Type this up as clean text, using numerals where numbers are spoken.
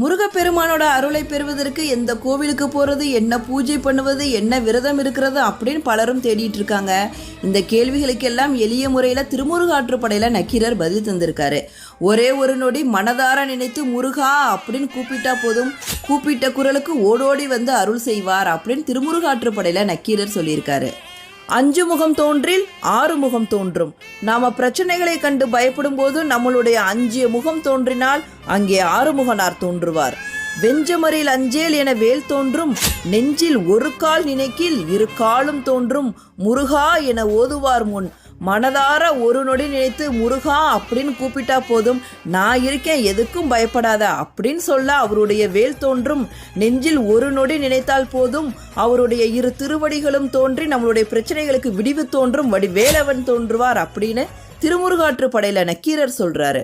முருகப்பெருமானோட அருளை பெறுவதற்கு எந்த கோவிலுக்கு போகிறது, என்ன பூஜை பண்ணுவது, என்ன விரதம் இருக்கிறது அப்படின்னு பலரும் தேடிட்டு இருக்காங்க. இந்த கேள்விகளுக்கெல்லாம் எளிய முறையில் திருமுருகாற்றுப்படையில் நக்கீரர் பதில் தந்திருக்காரு. ஒரே ஒரு நொடி மனதார நினைத்து முருகா அப்படின்னு கூப்பிட்டா போதும், கூப்பிட்ட குரலுக்கு ஓடோடி வந்து அருள் செய்வார் அப்படின்னு திருமுருகாற்றுப்படையில் நக்கீரர் சொல்லியிருக்காரு. 5 முகம் தோன்றில் 6 முகம் தோன்றும். நாம பிரச்சனைகளை கண்டு பயப்படும் போது நம்மளுடைய 5 முகம் தோன்றினால் அங்கே 6 முகனார் தோன்றுவார். வெஞ்சமரில் அஞ்சேல் என வேல் தோன்றும், நெஞ்சில் ஒரு கால் நினைக்கில் 2 காலும் தோன்றும். முருகா என ஓதுவார் முன் மனதார ஒரு நொடி நினைத்து முருகா அப்படின்னு கூப்பிட்டா போதும், நான் இருக்கேன் எதுக்கும் பயப்படாத அப்படின்னு சொல்ல அவருடைய வேல் தோன்றும். நெஞ்சில் ஒரு நொடி நினைத்தால் போதும் அவருடைய 2 திருவடிகளும் தோன்றி நம்மளுடைய பிரச்சனைகளுக்கு விடிவு தோன்றும், வேலவன் தோன்றுவார் அப்படின்னு திருமுருகாற்றுப்படையில நக்கீரர் சொல்றாரு.